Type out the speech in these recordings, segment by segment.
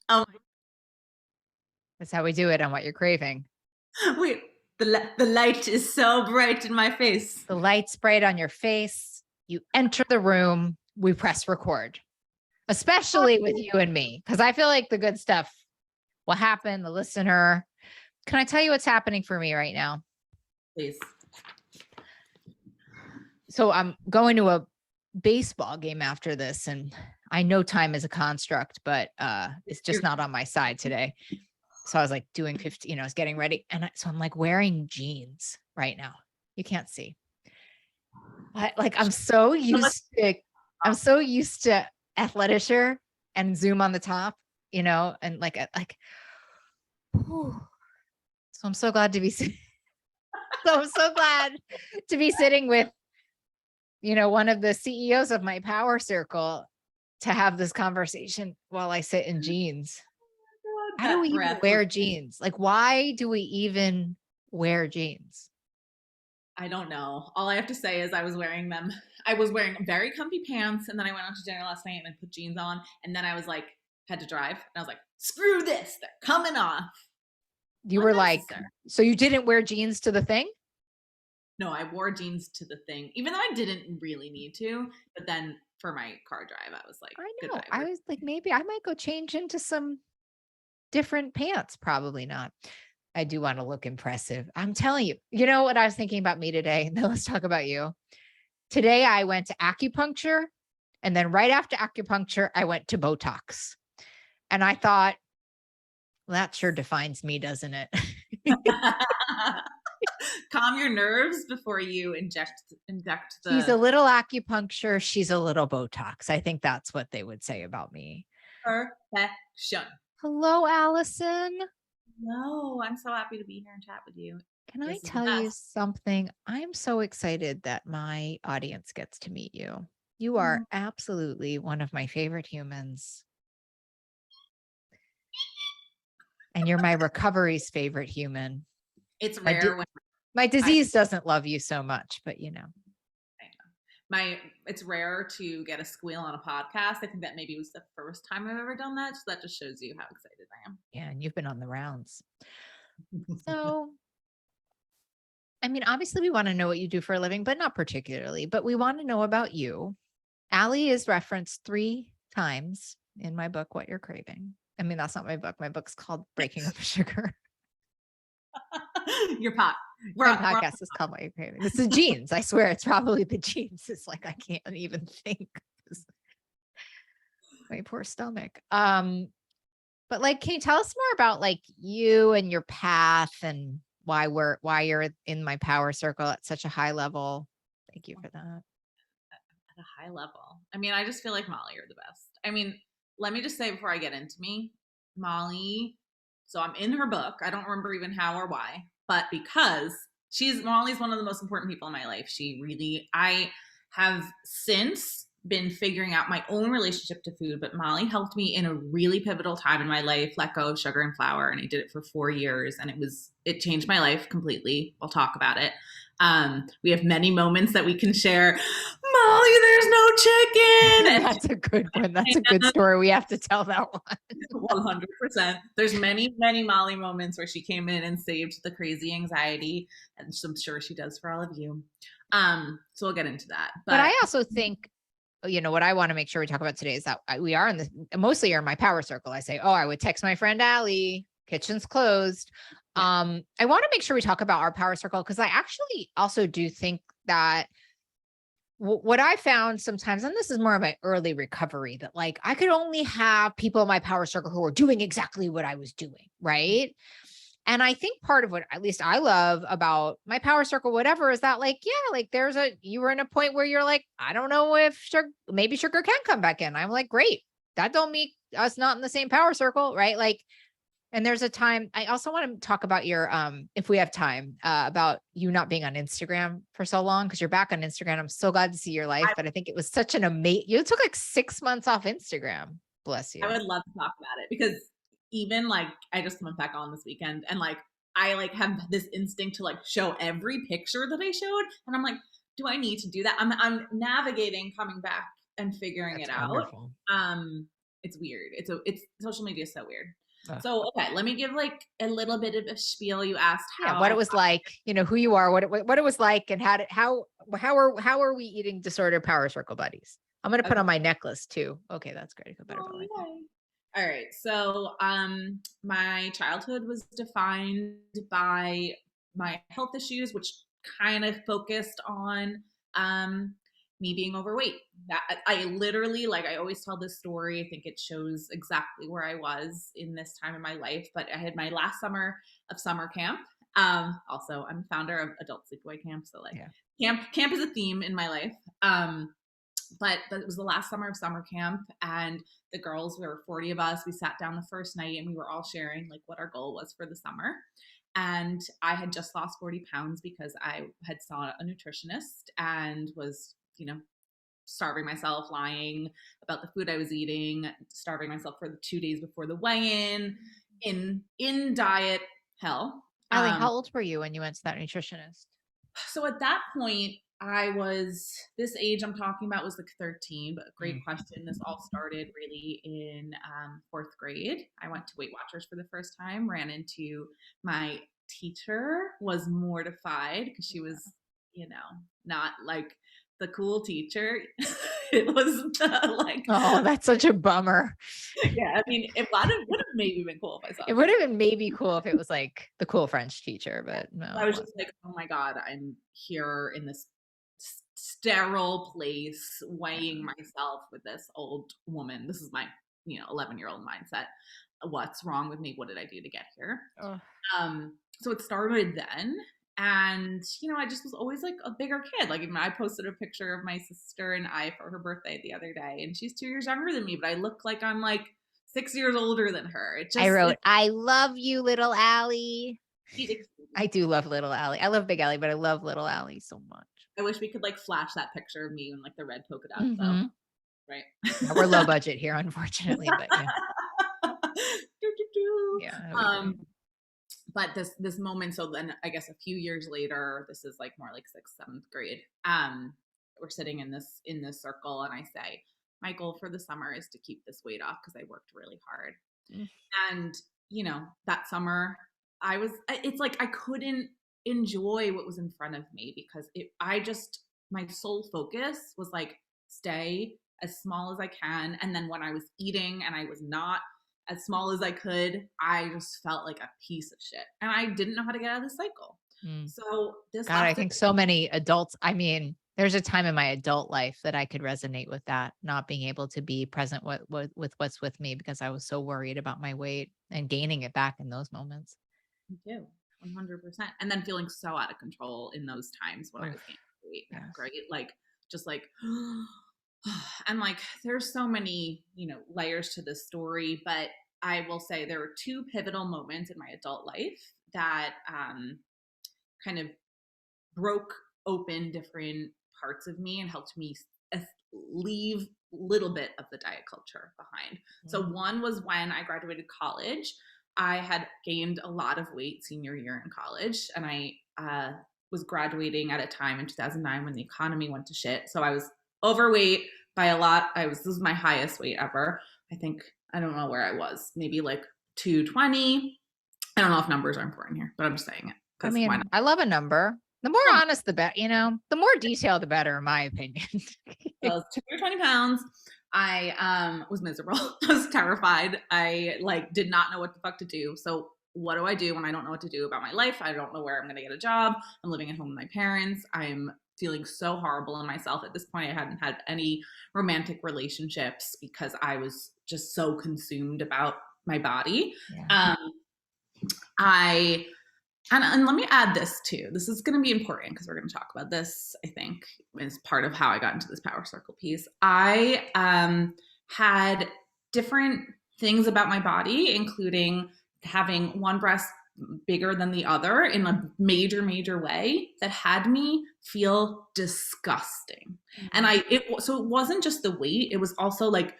Oh, That's how we do it on What You're Craving. wait. The light is so bright in my face. The light's bright on your face. You enter the room. We press record, especially with you and me, because I feel like the good stuff will happen. The listener. Can I tell you what's happening for me right now? Please. So I'm going to a baseball game after this, and I know time is a construct, but it's just not on my side today. So I was like doing 50, I was getting ready. And so I'm like wearing jeans right now. You can't see. But like I'm so used to athletisure and zoom on the top, and whew. So I'm so glad to be so I'm so glad to be sitting with one of the CEOs of my power circle to have this conversation while I sit in jeans. Why do we even wear jeans? Like, why do we even wear jeans? I don't know. All I have to say is I was wearing them. I was wearing very comfy pants, and then I went out to dinner last night and I put jeans on, and then I was like, had to drive, and I was like, screw this, they're coming off. You were like, so you didn't wear jeans to the thing? No, I wore jeans to the thing, even though I didn't really need to. But then for my car drive, I was like, I know. I was like, maybe I might go change into some different pants. Probably not. I do want to look impressive. I'm telling you, you know what I was thinking about me today? Now let's talk about you. Today I went to acupuncture, and then right after acupuncture, I went to Botox. And I thought, well, that sure defines me, doesn't it? Calm your nerves before you inject the. She's a little acupuncture. She's a little Botox. I think that's what they would say about me. Perfection. Hello, Alison. No, I'm so happy to be here and chat with you. Can I tell you something? I'm so excited that my audience gets to meet you. You are absolutely one of my favorite humans. And you're my recovery's favorite human. It's rare. My disease doesn't love you so much, but it's rare to get a squeal on a podcast. I think that maybe was the first time I've ever done that. So that just shows you how excited I am. Yeah, and you've been on the rounds. So, I mean, obviously we want to know what you do for a living, but not particularly, but we want to know about you. Allie is referenced 3 times in my book, What You're Craving. I mean, that's not my book. My book's called Breaking Up Sugar. Your podcast is called What You're Craving. It's the jeans. I swear it's probably the jeans. It's like, I can't even think. My poor stomach. But like, can you tell us more about like you and your path and why you're in my power circle at such a high level? Thank you for that. At a high level. I mean, I just feel like Molly, you're the best. I mean, let me just say before I get into me, Molly, so I'm in her book. I don't remember even how or why, but because Molly's one of the most important people in my life. I have since been figuring out my own relationship to food, but Molly helped me in a really pivotal time in my life, let go of sugar and flour. And I did it for 4 years, and it changed my life completely. We'll talk about it. We have many moments that we can share. Molly, there's no chicken. That's a good one. That's a good story. We have to tell that one. 100%. There's many, many Molly moments where she came in and saved the crazy anxiety, and I'm sure she does for all of you. So we'll get into that. But I also think, what I want to make sure we talk about today is that we are mostly are in my power circle. I say, I would text my friend Allie, kitchen's closed. I want to make sure we talk about our power circle, because I actually also do think that what I found sometimes, and this is more of my early recovery, that like I could only have people in my power circle who were doing exactly what I was doing, right? And I think part of what at least I love about my power circle, whatever, is that like, yeah, like you were in a point where you're like, I don't know if maybe sugar can come back in. I'm like, great. That don't mean us not in the same power circle, right? Like, and there's a time, I also want to talk about your, if we have time, about you not being on Instagram for so long, because you're back on Instagram. I'm so glad to see your life, but I think it was such an amazing, you took like 6 months off Instagram. Bless you. I would love to talk about it, because even like I just went back on this weekend, and like I like have this instinct to like show every picture that I showed, and I'm like, do I need to do that? I'm navigating coming back and figuring it out. It's weird. It's social media is so weird. Ugh. So, okay, let me give like a little bit of a spiel. You asked Yeah, how what I it was like, who you are, what it was like, and how are we eating disordered power circle buddies? I'm gonna put okay. on my necklace too. Okay, that's great. I feel better Oh, about myself. yay. All right. So, my childhood was defined by my health issues, which kind of focused on um, me being overweight. That I literally, like, I always tell this story. I think it shows exactly where I was in this time in my life. But I had my last summer of summer camp. Also, I'm founder of Adult Sleepaway Camp, so like Yeah. camp is a theme in my life. But it was the last summer of summer camp, and the girls, we were 40 of us, we sat down the first night and we were all sharing like what our goal was for the summer. And I had just lost 40 pounds because I had saw a nutritionist and was, starving myself, lying about the food I was eating, starving myself for the 2 days before the weigh-in, in diet hell. Allie, how old were you when you went to that nutritionist? So at that point, I was this age I'm talking about was like 13, but great Mm. question. This all started really in fourth grade. I went to Weight Watchers for the first time, ran into my teacher, was mortified because she was, not like the cool teacher. It was like, Oh, that's such a bummer. yeah, I mean, it would have maybe been cool if I saw It her. would have been maybe cool if it was like the cool French teacher, but no, I it was wasn't. just like, oh my God, I'm here in this sterile place weighing myself with this old woman. This is my, 11-year-old mindset. What's wrong with me? What did I do to get here? Oh, So it started then. And, I just was always like a bigger kid. Like, I posted a picture of my sister and I for her birthday the other day, and she's 2 years younger than me, but I look like I'm like 6 years older than her. I wrote, I love you, little Allie. It, I do love little Allie. I love Big Allie, but I love little Allie so much. I wish we could like flash that picture of me in like the red polka dots though. Mm-hmm. Right. Yeah, we're low budget here, unfortunately, but yeah. Do, do, do. Yeah, that would be great. But this moment, so then I guess a few years later, this is like more like sixth, seventh grade. We're sitting in this circle, and I say, my goal for the summer is to keep this weight off because I worked really hard. Mm. And that summer, it's like I couldn't enjoy what was in front of me because my sole focus was like stay as small as I can. And then when I was eating and I was not as small as I could, I just felt like a piece of shit. And I didn't know how to get out of the cycle. Mm. So this God, I think so many adults, I mean, there's a time in my adult life that I could resonate with that, not being able to be present with what's with me because I was so worried about my weight and gaining it back in those moments. Me too, 100%. And then feeling so out of control in those times when I was gaining weight, Yes. right? Like, just like, and like, there's so many, layers to this story, but I will say there were two pivotal moments in my adult life that kind of broke open different parts of me and helped me leave a little bit of the diet culture behind. So one was when I graduated college. I had gained a lot of weight senior year in college, and I was graduating at a time in 2009 when the economy went to shit. So I was overweight by a lot. This was my highest weight ever. I think, I don't know where I was, maybe like 220. I don't know if numbers are important here, but I'm just saying it. I mean, I love a number. The more honest, the better, the more detailed, the better, in my opinion. I was 220 pounds. I was miserable. I was terrified. I did not know what the fuck to do. So what do I do when I don't know what to do about my life? I don't know where I'm going to get a job. I'm living at home with my parents. I'm feeling so horrible in myself. At this point, I hadn't had any romantic relationships because I was just so consumed about my body. Yeah. And let me add this too. This is going to be important because we're going to talk about this, I think, as part of how I got into this power circle piece. I had different things about my body, including having one breast bigger than the other in a major, major way that had me feel disgusting. Mm-hmm. And so it wasn't just the weight. It was also like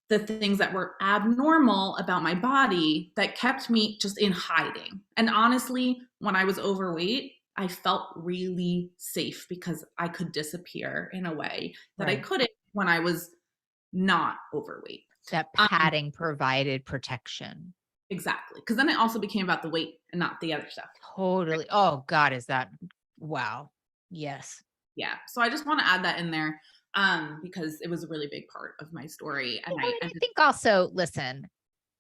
the things that were abnormal about my body that kept me just in hiding. And honestly, when I was overweight, I felt really safe because I could disappear in a way that I couldn't when I was not overweight. That padding provided protection. Exactly. Because then it also became about the weight and not the other stuff. Totally. Oh God, is that wow. Yes. Yeah. So I just want to add that in there because it was a really big part of my story. And I And I ended think also, listen,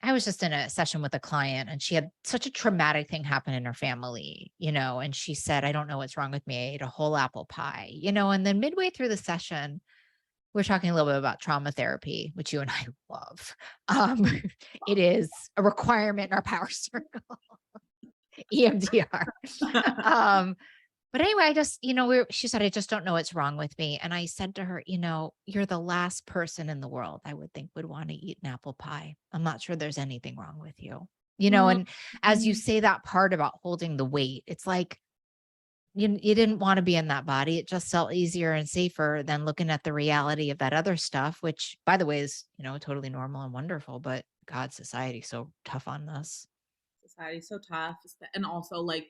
I was just in a session with a client and she had such a traumatic thing happen in her family, and she said, I don't know what's wrong with me. I ate a whole apple pie, and then midway through the session, we're talking a little bit about trauma therapy, which you and I love. Um, it is a requirement in our power circle, EMDR. Um, but anyway, I just, she said, I just don't know what's wrong with me. And I said to her, you're the last person in the world I would think would want to eat an apple pie. I'm not sure there's anything wrong with you. And as you say that part about holding the weight, it's like you didn't want to be in that body. It just felt easier and safer than looking at the reality of that other stuff, which by the way is, totally normal and wonderful, but God, society's so tough on us. society's so tough. And also, like,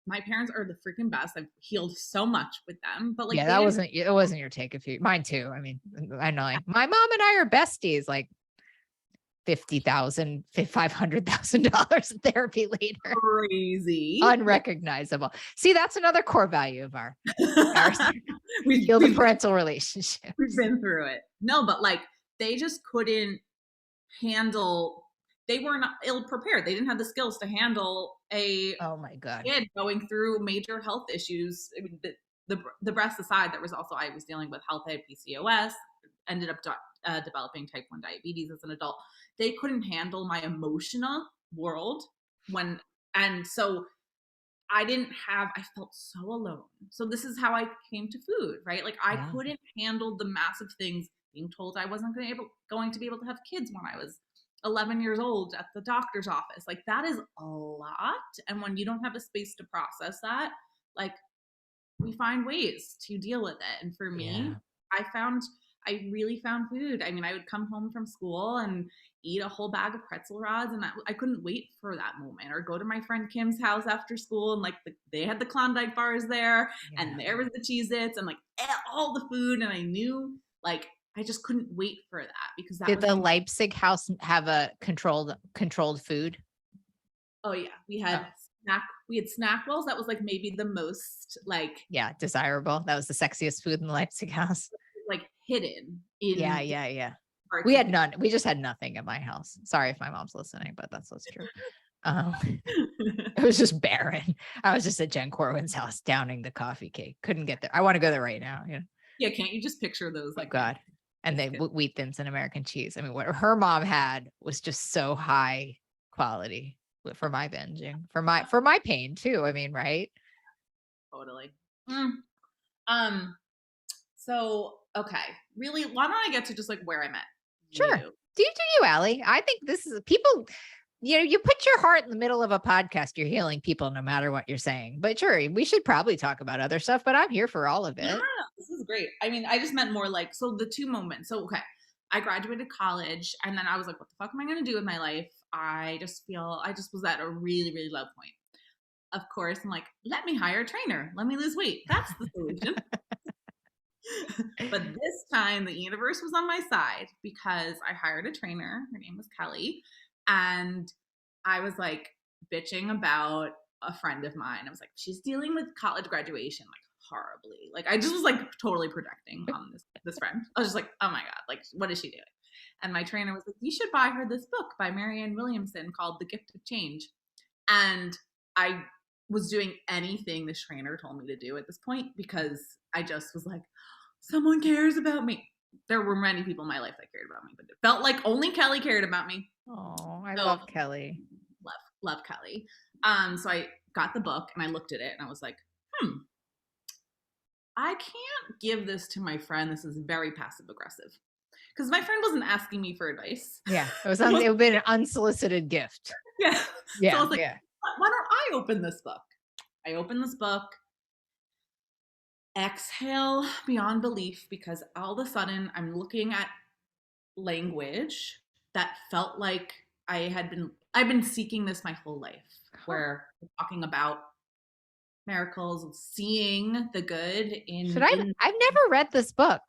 my parents are the freaking best. I've healed so much with them, but like, Yeah, it wasn't your take if you mine too. I mean, I know my mom and I are besties, like $50,000, $500,000 in therapy later. crazy. Unrecognizable. See, that's another core value of ours. We heal the parental relationship. We've been through it. No, but like they just couldn't handle, they were not ill prepared. They didn't have the skills to handle a Oh my God. kid going through major health issues. I mean, the breast aside, there was also, I was dealing with health. I had PCOS, ended up developing type 1 diabetes as an adult. They couldn't handle my emotional world and so I felt so alone. So this is how I came to food, right? Like I couldn't handle the massive things, being told I wasn't going to be able to have kids when I was 11 years old at the doctor's office. Like that is a lot. And when you don't have a space to process that, like we find ways to deal with it. And for me, I really found food. I mean, I would come home from school and eat a whole bag of pretzel rods, and I couldn't wait for that moment. Or go to my friend Kim's house after school, and like they had the Klondike bars there, and there was the Cheez-Its, and like all the food. And I knew, like, I just couldn't wait for that because that Did was the Leipzig house have a controlled food? Oh yeah, we had snack rolls. That was like maybe the most like desirable. That was the sexiest food in the Leipzig house. like hidden in Yeah. parts We of had the- none. We just had nothing at my house. Sorry if my mom's listening, but that's what's true. It was just barren. I was just at Jen Corwin's house downing the coffee cake. Couldn't get there. I want to go there right now. Yeah, can't you just picture those? Oh Like God. And they wheat thins and American cheese. I mean, what her mom had was just so high quality for my binging, for my pain too. I mean, right? Totally. So okay, really, why don't I get to just like where I met Sure. you? Do you, Allie? I think this is people, you put your heart in the middle of a podcast, you're healing people no matter what you're saying. But sure, we should probably talk about other stuff, but I'm here for all of it. Yeah, this is great. I mean, I just meant more like, so the two moments. So, okay, I graduated college and then I was like, what the fuck am I going to do with my life? I just was at a really, really low point. Of course, I'm like, let me hire a trainer. Let me lose weight. That's the solution. But this time the universe was on my side because I hired a trainer. Her name was Kelly. And I was like bitching about a friend of mine. I was like, she's dealing with college graduation like horribly. Like I just was like totally projecting on this friend. I was just like, oh my God, like what is she doing? And my trainer was like, you should buy her this book by Marianne Williamson called The Gift of Change. And I was doing anything this trainer told me to do at this point because I just was like, someone cares about me. There were many people in my life that cared about me, but it felt like only Kelly cared about me. Oh, I love Kelly. Love Kelly. So I got the book and I looked at it and I was like, I can't give this to my friend. This is very passive aggressive. Because my friend wasn't asking me for advice. Yeah. It would have been an unsolicited gift. Yeah. Yeah. So I was like, why don't I open this book? I opened this book. Exhale beyond belief, because all of a sudden I'm looking at language that felt like I've been seeking this my whole life, where we're talking about miracles, seeing the good in. I've never read this book.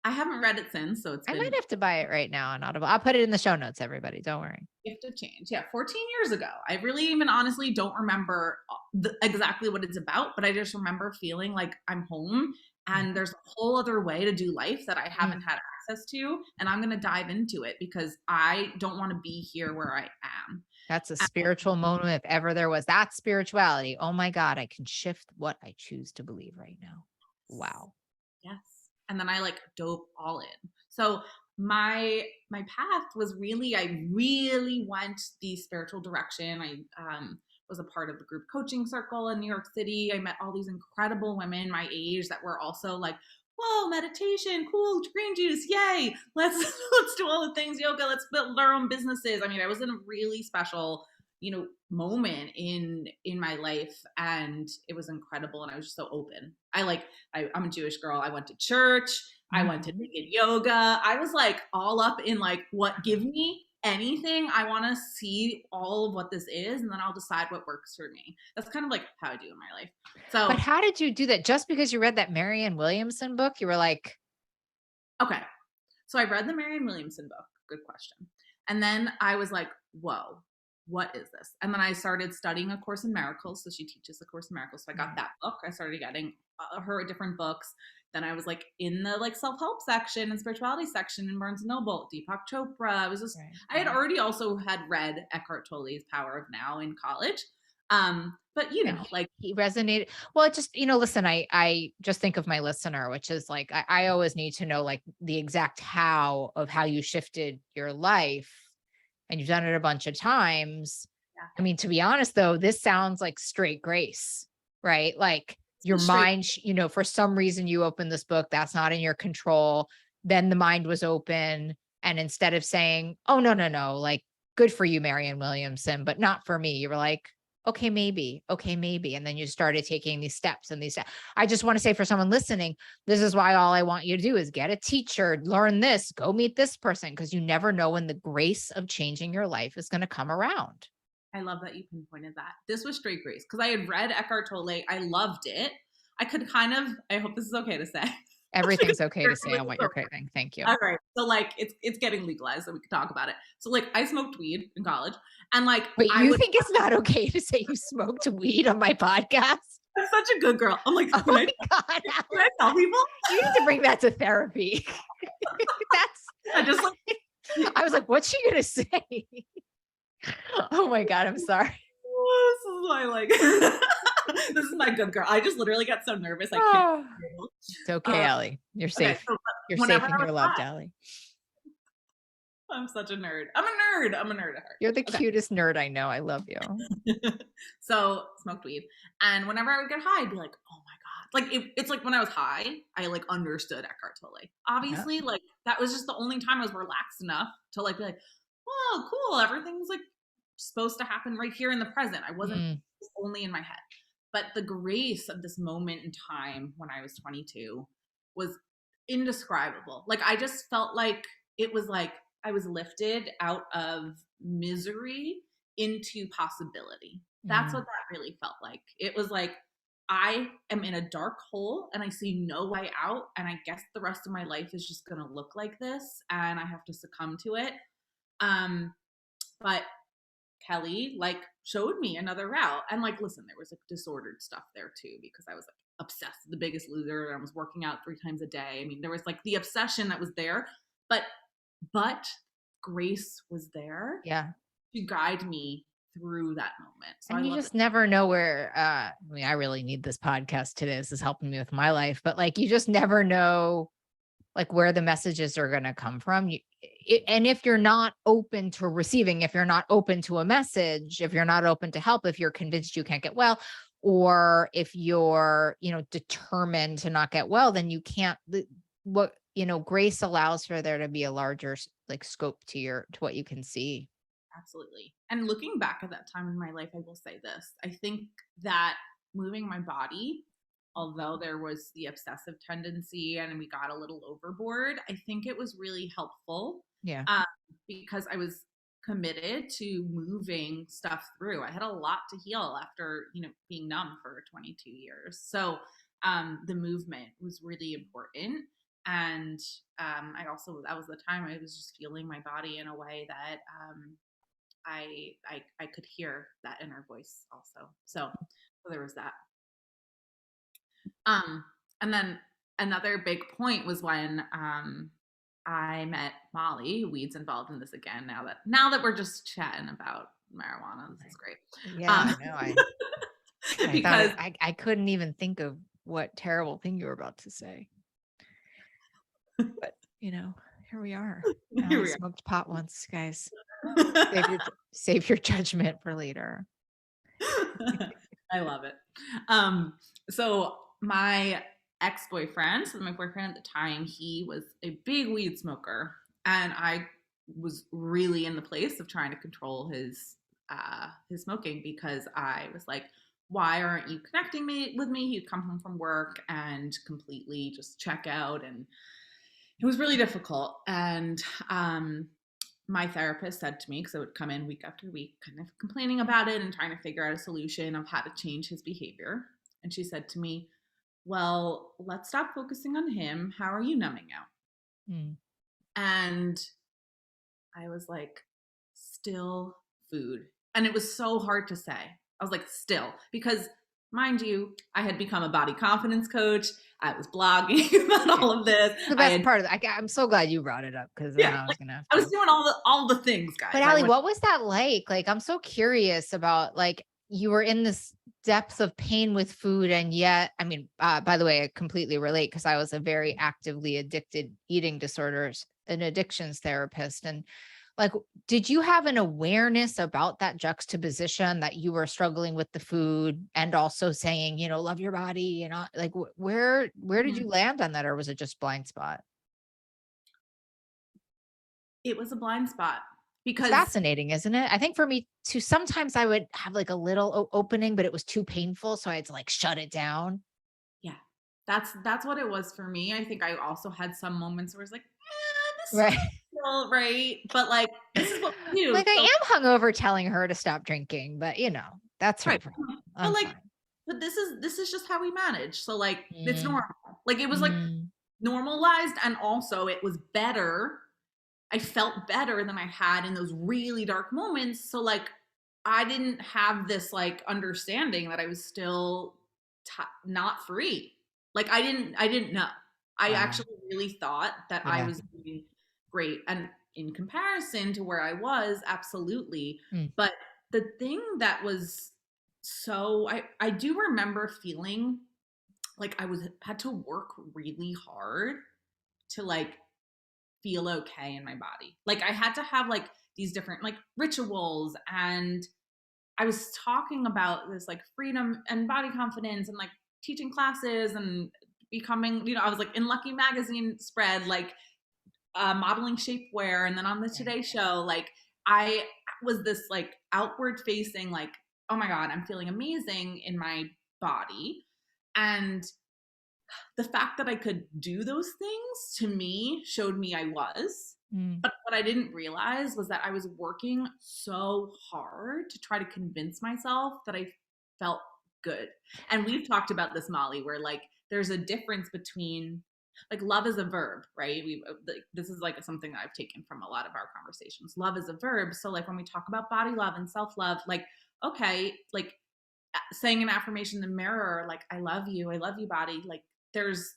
I haven't read it since, so it's I might been have to buy it right now on Audible. I'll put it in the show notes, everybody. Don't worry. gift of change. Yeah, 14 years ago. I really even honestly don't remember exactly what it's about, but I just remember feeling like I'm home and Mhm. there's a whole other way to do life that I Mm. haven't had access to. And I'm going to dive into it because I don't want to be here where I am. That's a And spiritual moment if ever there was. That spirituality. Oh my God, I can shift what I choose to believe right now. Wow. yes. And then I like dove all in. So my path was really, I really went the spiritual direction. I was a part of the group coaching circle in New York City. I met all these incredible women my age that were also like, whoa, meditation, cool, green juice, yay. Let's let's do all the things, yoga, let's build our own businesses. I mean, I was in a really special, moment in my life, and it was incredible, and I was just so open. I'm a Jewish girl. I went to church. I went to Mhm. naked yoga. I was like all up in like, what, give me anything. I want to see all of what this is, and then I'll decide what works for me. That's kind of like how I do in my life. But So, how did you do that? Just because you read that Marianne Williamson book, you were like, okay. So I read the Marianne Williamson book. Good question. And then I was like, whoa, what is this? And then I started studying A Course in Miracles. So she teaches A Course in Miracles. So I got right, that book. I started getting her different books. Then I was like in the like self-help section and spirituality section in Barnes and Noble, Deepak Chopra. right, I had right. already also had read Eckhart Tolle's Power of Now in college. But And like, he resonated. Well, it just, listen, I just think of my listener, which is like, I always need to know like the exact how of how you shifted your life, and you've done it a bunch of times. yeah, I mean, to be honest though, this sounds like straight grace, right? Like this your was straight. mind, for some reason you opened this book that's not in your control. Then the mind was open. And instead of saying, oh, no, no, no, like good for you, Marianne Williamson, but not for me, you were like, okay, maybe. Okay, maybe. And then you started taking these steps and these steps. I just want to say for someone listening, this is why all I want you to do is get a teacher, learn this, go meet this person, because you never know when the grace of changing your life is going to come around. I love that you pinpointed that. This was straight grace because I had read Eckhart Tolle. I loved it. I could kind of, I hope this is okay to say. Everything's okay to say on what you're craving. Thank you. All right. So like it's getting legalized, so we can talk about it. So like I smoked weed in college, and like Wait, I you would think it's not okay to say you smoked weed on my podcast? I'm such a good girl. I'm like, Oh can my I God, can Allie, I tell people? you need to bring that to therapy. I just like I was like, what's she going to say? Oh my God, I'm sorry. this is my like this is my good girl. I just literally got so nervous I can't. Oh, it's okay, Um, Allie. You're okay, safe. so You're whenever safe and I was you're loved, high, Allie. I'm such a nerd. I'm a nerd. I'm a nerd at heart. You're the Okay. cutest nerd I know. I love you. So smoked weed, and whenever I would get high, I'd be like, "Oh my god!" Like it's like when I was high, I like understood Eckhart Tolle. Yeah. Obviously, like that was just the only time I was relaxed enough to like be like, "Whoa, cool! Everything's like supposed to happen right here in the present." I wasn't Mm, only in my head, but the grace of this moment in time when I was 22 was indescribable. Like I just felt like it was like I was lifted out of misery into possibility. That's what mm. that really felt like. It was like I am in a dark hole and I see no way out, and I guess the rest of my life is just going to look like this and I have to succumb to it. Um but Kelly like showed me another route. And like listen, there was like disordered stuff there too because I was like obsessed with The Biggest Loser and I was working out 3 times a day. I mean, there was like the obsession that was there, but but grace was there Yeah. to guide me through that moment. So I And you love it. just never know where, I mean, I really need this podcast today. This is helping me with my life, but like, you just never know like where the messages are going to come from. And if you're not open to receiving, if you're not open to a message, if you're not open to help, if you're convinced you can't get well, or if you're, determined to not get well, then you can't, grace allows for there to be a larger like scope to what you can see. Absolutely. And looking back at that time in my life, I will say this. I think that moving my body, although there was the obsessive tendency and we got a little overboard, I think it was really helpful Yeah. um, because I was committed to moving stuff through. I had a lot to heal after, being numb for 22 years. So the movement was really important. And that was the time I was just feeling my body in a way that I could hear that inner voice also. So there was that. Um, and then another big point was when I met Molly. Weed's involved in this again now that we're just chatting about marijuana. This is great. Yeah, no, I Because thought I couldn't even think of what terrible thing you were about to say. But here we are. here I we smoked pot once, guys. are. Save your judgment for later. I love it. So my ex-boyfriend, so my boyfriend at the time, he was a big weed smoker, and I was really in the place of trying to control his smoking, because I was like, why aren't you connecting with me? He'd come home from work and completely just check out, and it was really difficult. And my therapist said to me, because I would come in week after week kind of complaining about it and trying to figure out a solution of how to change his behavior. And she said to me, well, let's stop focusing on him. How are you numbing out? Mm. And I was like, still food. And it was so hard to say. I was like, still, because mind you, I had become a body confidence coach. I was blogging about all of this. The best part of it, I'm so glad you brought it up, because then I was gonna have to. I was doing all the things, guys. But Allie, what was that like? Like, I'm so curious about, like, you were in this depth of pain with food, and yet, I mean, by the way, I completely relate, because I was a very actively addicted eating disorders and addictions therapist. And like, did you have an awareness about that juxtaposition, that you were struggling with the food and also saying, love your body, and like, where did you land on that, or was it just blind spot? It was a blind spot, It's because fascinating, isn't it? I think for me too, sometimes I would have like a little opening, but it was too painful, so I had to like shut it down. yeah, that's what it was for me. I think I also had some moments where it's like, this Right. is still right, but like, this is what we do. Like, I So, am hungover telling her to stop drinking, but that's her right. problem. But I'm like, fine. but this is just how we manage. So like, it's Mm, normal. Like, it was like mm, normalized, and also it was better. I felt better than I had in those really dark moments. So like, I didn't have this like understanding that I was still not free. Like, I didn't know. I wow. actually really thought that I Yeah. was doing great, and in comparison to where I was, absolutely. Mm, But the thing that was, so I do remember feeling like had to work really hard to like feel okay in my body. Like, I had to have like these different like rituals, and I was talking about this like freedom and body confidence, and like teaching classes and becoming, I was like in Lucky Magazine spread, like modeling shapewear, and then on the right. Today Show, like I was this like outward facing, like, oh my God, I'm feeling amazing in my body. And the fact that I could do those things, to me, showed me I was. Mm, But what I didn't realize was that I was working so hard to try to convince myself that I felt good. And we've talked about this, Molly, where like there's a difference between, like, love is a verb, right? This is like something that I've taken from a lot of our conversations. Love is a verb. So like when we talk about body love and self-love, like, okay, like saying an affirmation in the mirror, like, I love you, body, like there's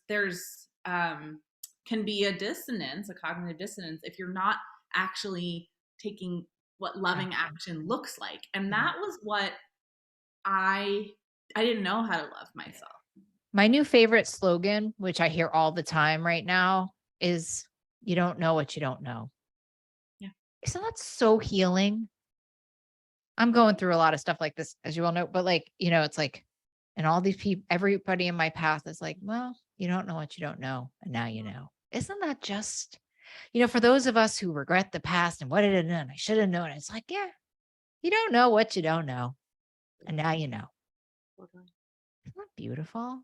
can be a dissonance, a cognitive dissonance, if you're not actually taking what loving action. action looks like. And Yeah. that was what I I didn't know how to love myself. My new favorite slogan, which I hear all the time right now, is "You don't know what you don't know." Yeah. Isn't that so healing? I'm going through a lot of stuff like this, as you all know, but like, it's like, and all these people, everybody in my path is like, well, you don't know what you don't know. And now you know. Isn't that just, for those of us who regret the past and what did I done? I should have known. It's like, yeah, you don't know what you don't know. And now you know. Totally. Isn't that beautiful?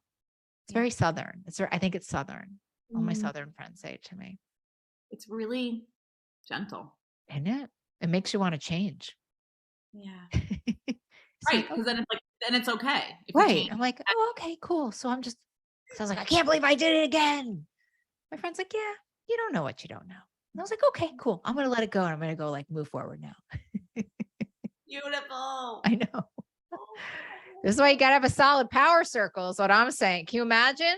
It's Yeah. very Southern. I think it's Southern. All my Mm, Southern friends say it to me. it's really gentle. Isn't it? It makes you want to change. Yeah. It's Right. like, Because then it's like, then it's okay if you right. change. I'm like, oh, okay, cool. So I was like, I can't believe I did it again. My friend's like, yeah, you don't know what you don't know. And I was like, okay, cool. I'm going to let it go. And I'm going to go like move forward now. Beautiful. I know. This is why you got to have a solid power circle is what I'm saying. Can you imagine?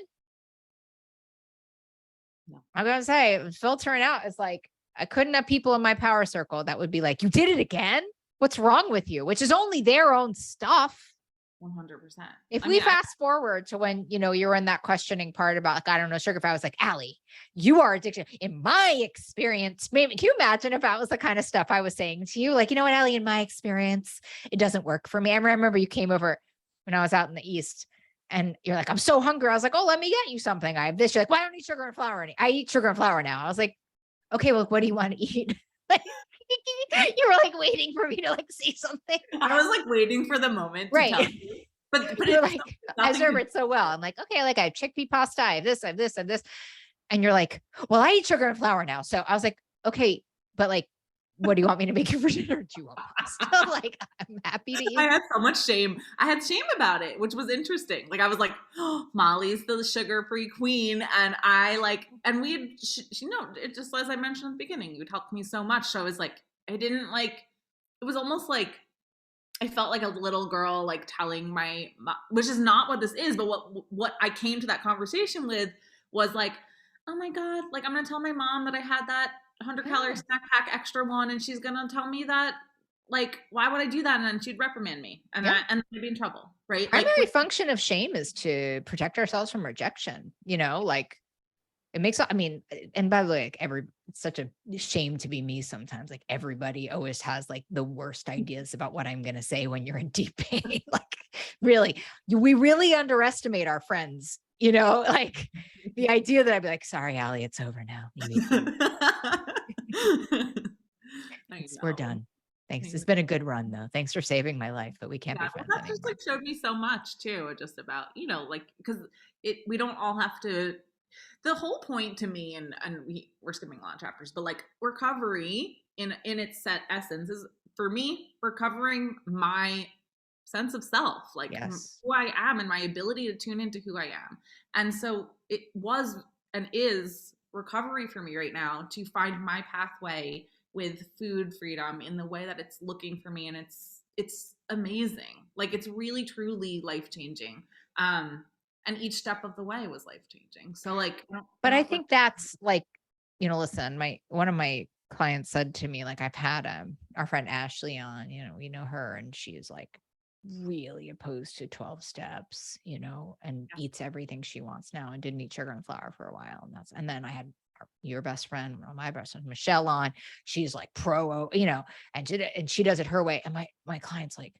No. I'm going to say filtering out is like, I couldn't have people in my power circle that would be like, you did it again. What's wrong with you? Which is only their own stuff. 100%. If we fast forward to when, you're in that questioning part about like, I don't know, sugar, if I was like, Allie, you are addicted. In my experience, maybe, can you imagine if that was the kind of stuff I was saying to you? Like, you know what, Allie, in my experience, it doesn't work for me. I remember you came over when I was out in the East and you're like, I'm so hungry. I was like, oh, let me get you something. I have this. You're like, well, I don't eat sugar and flour. I eat sugar and flour now. I was like, okay, well, what do you want to eat? You were like waiting for me to like say something. I was like waiting for the moment to tell you. But you're like, I observe it so well. I'm like, okay, like I have chickpea pasta, I have this, I have this, I have this. And you're like, well, I eat sugar and flour now. So I was like, okay, but like, what do you want me to make for dinner? Do you want pasta? Like, I'm happy to eat. I had so much shame. I had shame about it, which was interesting. Like I was like, oh, Molly's the sugar-free queen. And I like, and we had, it just, as I mentioned at the beginning, you'd helped me so much. So I was like, I didn't like, it was almost like, I felt like a little girl, like telling my, which is not what this is, but what I came to that conversation with was like, oh my God, like I'm going to tell my mom that I had that 100-calorie snack pack extra one. And she's going to tell me that, like, why would I do that? And then she'd reprimand me and I'd be in trouble. Right. Primary function of shame is to protect ourselves from rejection, like it makes, I mean, and by the way, like it's such a shame to be me sometimes. Like everybody always has like the worst ideas about what I'm going to say when you're in deep pain. Like really, we really underestimate our friends, like the idea that I'd be like, sorry, Allie, it's over now. We're done. Thanks. It's been a good run though. Thanks for saving my life, but we can't be friends anymore. That just like showed me so much too, just about, like, because we don't all have to, the whole point to me, and we're skipping a lot of chapters, but like recovery in its set essence is for me recovering my sense of self, like who I am and my ability to tune into who I am. And so it was and is recovery for me right now to find my pathway with food freedom in the way that it's looking for me. And it's amazing. Like it's really, truly life-changing. And each step of the way was life-changing. So like, but I think that's like, listen, one of my clients said to me, like, I've had our friend Ashley on, we know her, and she's like really opposed to 12 steps, and eats everything she wants now and didn't eat sugar and flour for a while. And then I had your best friend, my best friend, Michelle on, she's like pro, and she does it her way. And my client's like,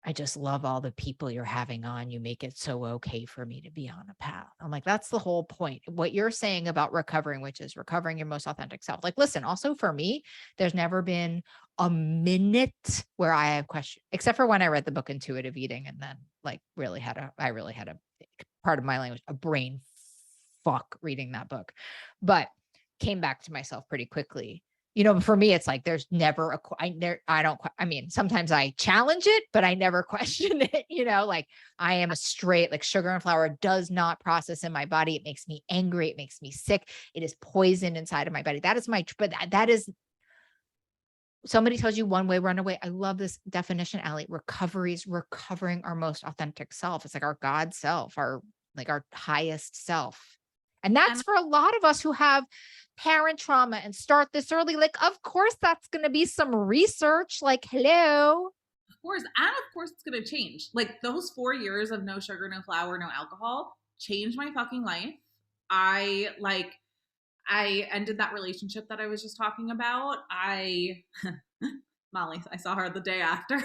I just love all the people you're having on. You make it so okay for me to be on a path. I'm like, that's the whole point. What you're saying about recovering, which is recovering your most authentic self. Like, listen, also for me, there's never been a minute where I have questions, except for when I read the book Intuitive Eating, and then like I really had a part of my language, a brain fuck reading that book, but came back to myself pretty quickly. For me, it's like, there's never I mean, sometimes I challenge it, but I never question it, like I am a straight, like sugar and flour does not process in my body. It makes me angry. It makes me sick. It is poison inside of my body. That is but that is, somebody tells you one way, run away. I love this definition, Allie. Recovery is recovering our most authentic self. It's like our God self, our highest self. And that's for a lot of us who have parent trauma and start this early. Like, of course, that's going to be some research. Like, hello. Of course. And of course, it's going to change. Like those 4 years of no sugar, no flour, no alcohol changed my fucking life. I ended that relationship that I was just talking about. Molly, I saw her the day after.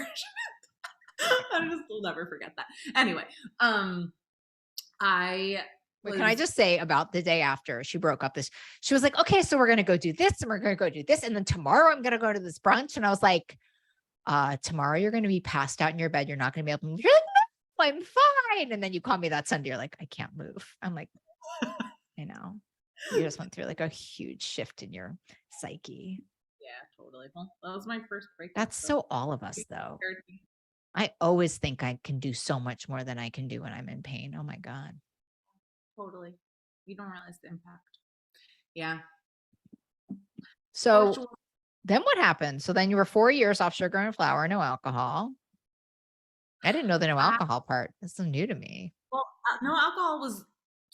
Will never forget that. Anyway, can I just say about the day after she broke up she was like, okay, so we're going to go do this and we're going to go do this. And then tomorrow I'm going to go to this brunch. And I was like, tomorrow you're going to be passed out in your bed. You're not going to be able to move. You're like, no, I'm fine. And then you call me that Sunday. You're like, I can't move. I'm like, I know. You just went through like a huge shift in your psyche. Yeah, totally. Well, that was my first breakup. That's so all of us though. I always think I can do so much more than I can do when I'm in pain. Oh my God. Totally. You don't realize the impact. Yeah. For So sure. then what happened? So then you were 4 years off sugar and flour, no alcohol. I didn't know the no I, alcohol part. This is new to me. well, no alcohol was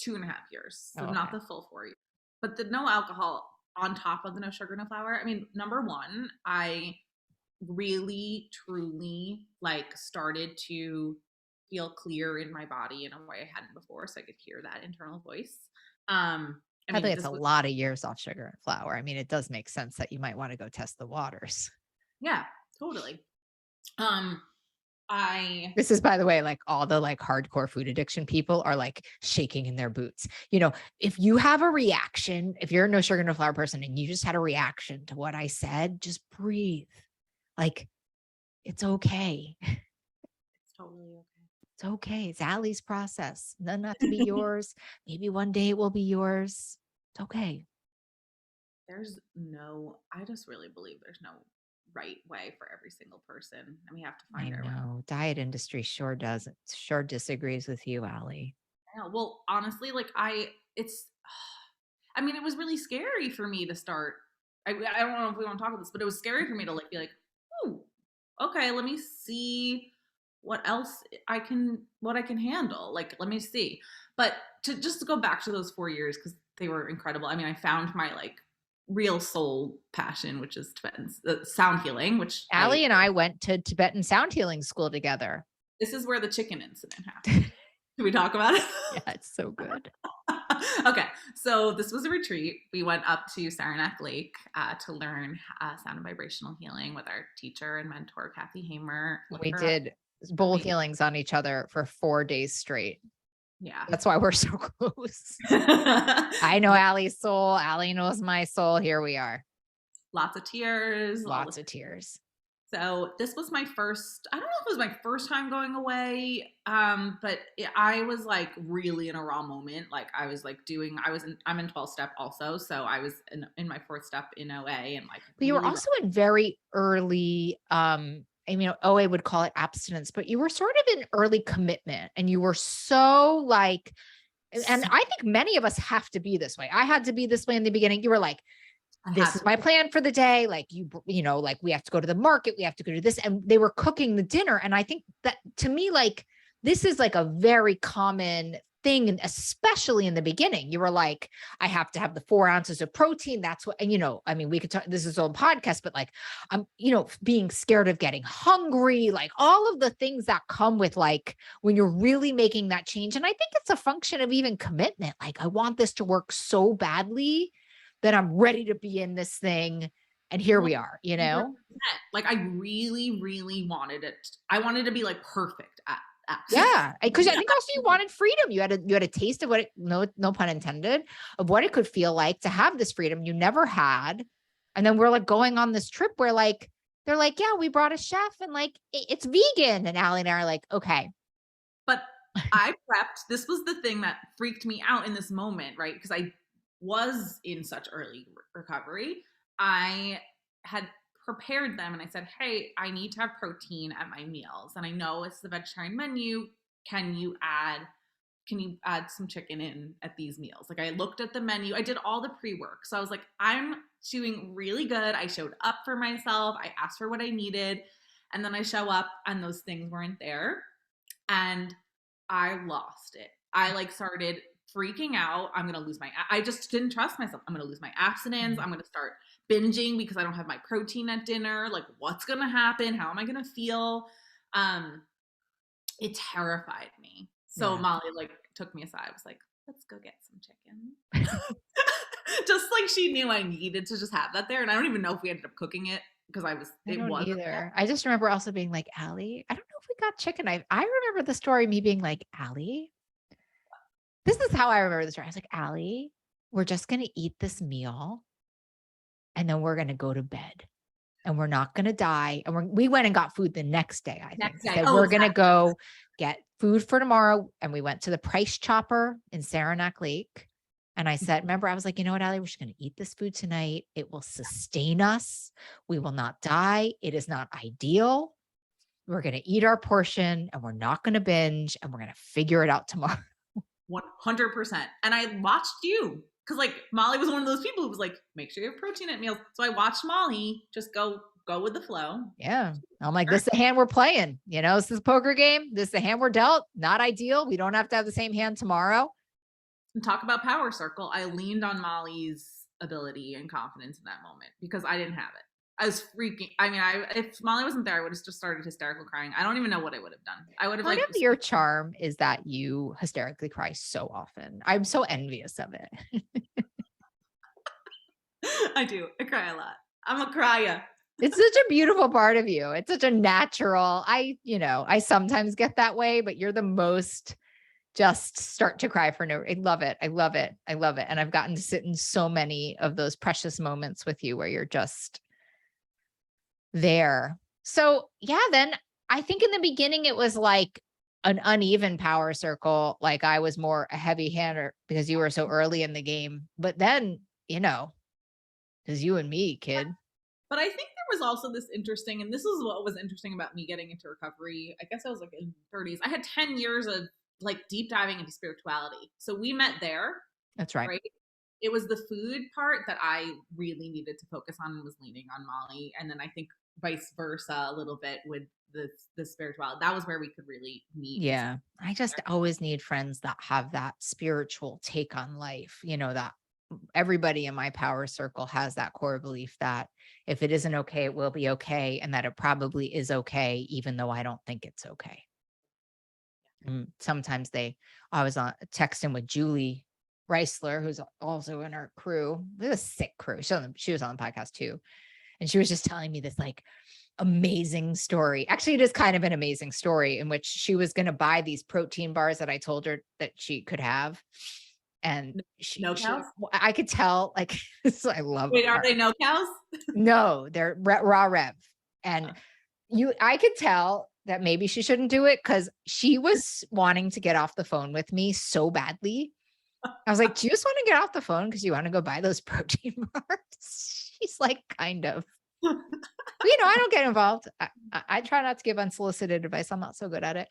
2.5 years, Oh, so not okay. the full 4 years. But the no alcohol on top of the no sugar, no flour. I mean, number one, I really truly like started to feel clear in my body in a way I hadn't before, so I could hear that internal voice. I I mean, think it's this a was, lot of years off sugar and flour. I mean, it does make sense that you might want to go test the waters. yeah, totally. um I This is, by the way, like all the like hardcore food addiction people are like shaking in their boots. You know, if you have a reaction, if you're a no sugar, no flour person and you just had a reaction to what I said, just breathe. Like, it's okay. It's totally It's okay. It's Allie's process. None not to be yours. Maybe one day it will be yours. It's okay. I just really believe there's no right way for every single person, and we have to I find our way. know. Diet industry sure doesn't, sure disagrees with you, Allie. Yeah, well, honestly, like it's, I mean, it was really scary for me to start. I don't know if we want to talk about this, but it was scary for me to like be like, oh, okay, let me see what else what I can handle. Like, let me see. But to just to go back to those 4 years because they were incredible. I mean, I found my like real soul passion, which is Tibetan sound healing, which Allie and I went to Tibetan sound healing school together. this is where the chicken incident happened. Can we talk about it? Yeah, it's so good. Okay, so this was a retreat. We went up to Saranac Lake to learn sound and vibrational healing with our teacher and mentor, Kathy Hamer. Look We her up. did bowl healings on each other for 4 days straight. Yeah. That's why we're so close. I know Allie's soul. Allie knows my soul. Here we are. Lots of tears. Lots of tears. So this was my first, I don't know if it was my first time going away, but I was like really in a raw moment. Like I was like I'm in 12 step also. So I was in my fourth step in OA and like But you were really also in very early, I mean, OA would call it abstinence, but you were sort of in early commitment and you were so like, and I think many of us have to be this way. I had to be this way in the beginning. You were like, this is my plan for the day. Like you know, like we have to go to the market, we have to go to this. And they were cooking the dinner. And I think that to me, like, this is like a very common thing. And especially in the beginning, you were like, I have to have the 4 ounces of protein. That's what, and you know, I mean, we could talk, this is on podcast, but like, I'm, you know, being scared of getting hungry, like all of the things that come with like, when you're really making that change. And I think it's a function of even commitment. Like, I want this to work so badly that I'm ready to be in this thing. And here we are, you know? like I really, really wanted it. I wanted to be like perfect at Yeah. Because I think also you wanted freedom. You had a taste of what it, no pun intended, of what it could feel like to have this freedom you never had. And then we're like going on this trip where like, they're like, yeah, we brought a chef and like, it's vegan. And Allie and I are like, okay. But I prepped. This was the thing that freaked me out in this moment, right? Because I was in such early recovery. I had prepared them and I said, hey, I need to have protein at my meals. And I know it's the vegetarian menu. Can you add some chicken in at these meals? Like I looked at the menu, I did all the pre-work. So I was like, I'm doing really good. I showed up for myself. I asked for what I needed. And then I show up and those things weren't there. And I lost it. I like started freaking out. I just didn't trust myself. I'm going to lose my abstinence. I'm going to start binging because I don't have my protein at dinner. Like what's going to happen? How am I going to feel? It terrified me. So Molly like took me aside. I was like, let's go get some chicken. Just like she knew I needed to just have that there. And I don't even know if we ended up cooking it because I don't either. I just remember also being like, Allie, I don't know if we got chicken. I remember the story, me being like, Allie, this is how I remember the story. I was like, Allie, we're just going to eat this meal and then we're going to go to bed and we're not going to die. And we went and got food the next day, I think. Said, we're going to go get food for tomorrow. And we went to the Price Chopper in Saranac Lake. And I said, remember, I was like, you know what, Allie, we're just going to eat this food tonight. It will sustain us. We will not die. It is not ideal. We're going to eat our portion and we're not going to binge and we're going to figure it out tomorrow. 100%. And I watched you. because like Molly was one of those people who was like, make sure you have protein at meals. So I watched Molly just go with the flow. Yeah. I'm like, this is the hand we're playing. This is a poker game. This is the hand we're dealt. Not ideal. We don't have to have the same hand tomorrow. And talk about power circle. I leaned on Molly's ability and confidence in that moment because I didn't have it. I was freaking. I mean, if Molly wasn't there, I would have just started hysterical crying. I don't even know what I would have done. I would have Part of your charm is that you hysterically cry so often. I'm so envious of it. I do. I cry a lot. I'm a crier. It's such a beautiful part of you. It's such a natural. I sometimes get that way, but you're the most just start to cry for no. I love it. I love it. I love it. And I've gotten to sit in so many of those precious moments with you where you're just there. So yeah, then I think in the beginning it was like an uneven power circle. Like I was more a heavy hander because you were so early in the game. But then, because you and me, kid. But I think there was also this interesting, and this is what was interesting about me getting into recovery. I guess I was like in 30s. I had 10 years of like deep diving into spirituality. So we met there. That's right. It was the food part that I really needed to focus on and was leaning on Molly. And then I think vice versa a little bit with the spirituality. That was where we could really meet. Yeah. I just always need friends that have that spiritual take on life. That everybody in my power circle has that core belief that if it isn't okay, it will be okay. And that it probably is okay, even though I don't think it's okay. And sometimes I was on texting with Julie Reisler, who's also in our crew. It was a sick crew. She was on the podcast too. And she was just telling me this like amazing story. Actually, it is kind of an amazing story in which she was going to buy these protein bars that I told her that she could have. And no cows? I could tell, like, I love it. Wait, are they no cows? No, they're raw rev. And I could tell that maybe she shouldn't do it because she was wanting to get off the phone with me so badly. I was like, do you just want to get off the phone because you want to go buy those protein bars? She's like, kind of. But, I don't get involved. I try not to give unsolicited advice. I'm not so good at it.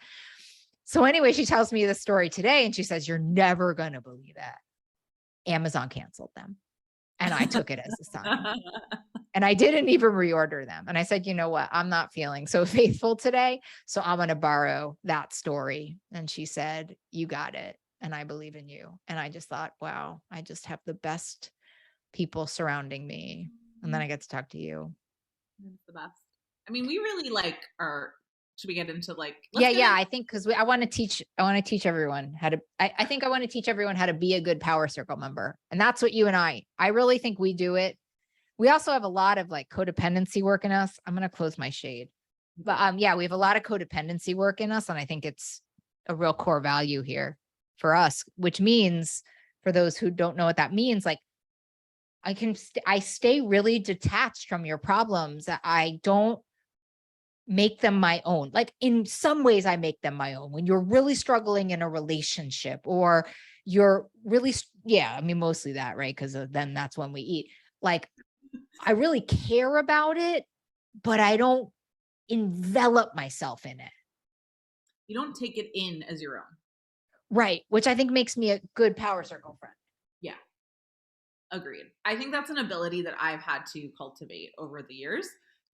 So anyway, she tells me the story today and she says, you're never going to believe it. Amazon canceled them. And I took it as a sign. And I didn't even reorder them. And I said, you know what? I'm not feeling so faithful today. So I'm going to borrow that story. And she said, you got it. And I believe in you. And I just thought, wow, I just have the best people surrounding me. And then I get to talk to you. It's the best. I mean, we really should we get into like, I think because I want to teach everyone how to, I think I want to teach everyone how to be a good power circle member. And that's what you and I really think we do it. We also have a lot of like codependency work in us. I'm going to close my shade, but we have a lot of codependency work in us. And I think it's a real core value here for us, which means for those who don't know what that means, like I stay really detached from your problems. I don't make them my own. Like in some ways I make them my own. When you're really struggling in a relationship or you're really, mostly that, right? Because then that's when we eat. Like I really care about it, but I don't envelop myself in it. You don't take it in as your own. Right. Which I think makes me a good power circle friend. Yeah. Agreed. I think that's an ability that I've had to cultivate over the years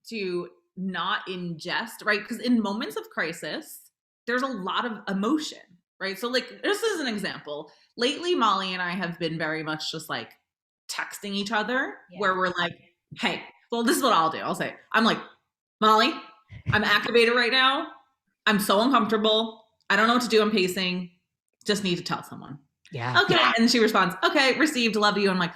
to not ingest, right? Because in moments of crisis, there's a lot of emotion, right? So like, this is an example. Lately, Molly and I have been very much just like texting each other where we're like, hey, well, this is what I'll do. I'm like, Molly, I'm activated right now. I'm so uncomfortable. I don't know what to do. I'm pacing. Just need to tell someone. Yeah. Okay. Yeah. And she responds, okay, received, love you. I'm like,